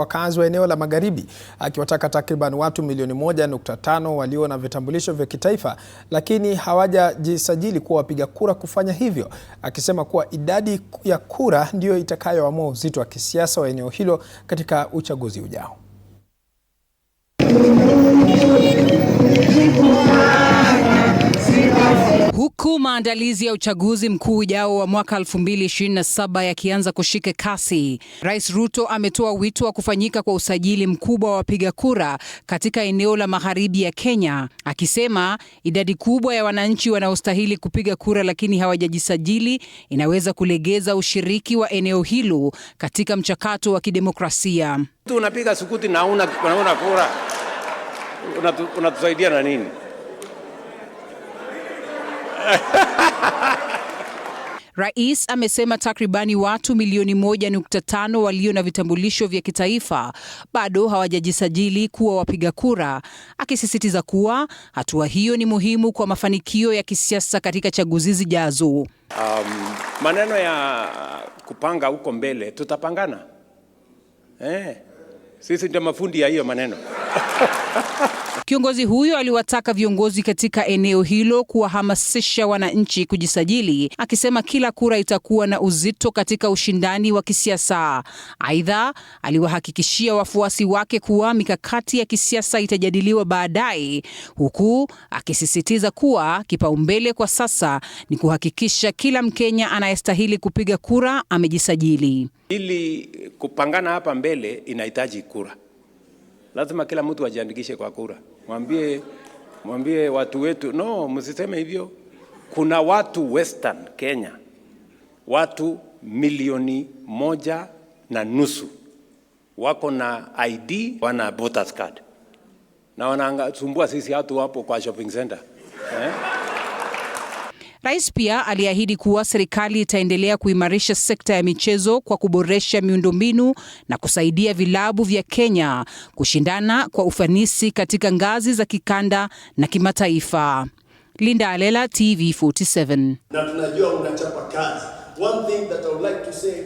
Wakazi wa eneo la Magharibi, akiwataka takriban watu milioni 1.5 walio na vitambulisho vya kitaifa lakini hawajajisajili kuwa wapiga kura kufanya hivyo, akisema kuwa idadi ya kura ndiyo itakayoamua uzito wa kisiasa wa eneo hilo katika uchaguzi ujao. Huku maandalizi ya uchaguzi mkuu ujao wa mwaka 2027 yakianza kushika kasi, Rais Ruto ametoa wito wa kufanyika kwa usajili mkubwa wa wapiga kura katika eneo la Magharibi ya Kenya, akisema idadi kubwa ya wananchi wanaostahili kupiga kura lakini hawajajisajili inaweza kulegeza ushiriki wa eneo hilo katika mchakato wa kidemokrasia. Mtu unapiga sukuti na unaona kura, unatusaidia na nini? Rais amesema takribani watu milioni 1.5 walio na vitambulisho vya kitaifa bado hawajajisajili kuwa wapiga kura, akisisitiza kuwa hatua hiyo ni muhimu kwa mafanikio ya kisiasa katika chaguzi zijazo. Maneno ya kupanga huko mbele tutapangana. Sisi ndio mafundi ya hiyo maneno. Kiongozi huyo aliwataka viongozi katika eneo hilo kuwahamasisha wananchi kujisajili, akisema kila kura itakuwa na uzito katika ushindani wa kisiasa. Aidha, aliwahakikishia wafuasi wake kuwa mikakati ya kisiasa itajadiliwa baadaye, huku akisisitiza kuwa kipaumbele kwa sasa ni kuhakikisha kila Mkenya anayestahili kupiga kura amejisajili. Ili kupangana hapa mbele inahitaji kura. Lazima kila mtu ajiandikishe kwa kura. Mwambie watu wetu, no, msiseme hivyo. Kuna watu Western Kenya, watu milioni 1.5 wako na ID, wana voters card, na wanasumbua sisi watu hapo kwa shopping center. Rais pia aliahidi kuwa serikali itaendelea kuimarisha sekta ya michezo kwa kuboresha miundombinu na kusaidia vilabu vya Kenya kushindana kwa ufanisi katika ngazi za kikanda na kimataifa. Linda Alela, TV 47. Na tunajua unachapa kazi. One thing that I would like to say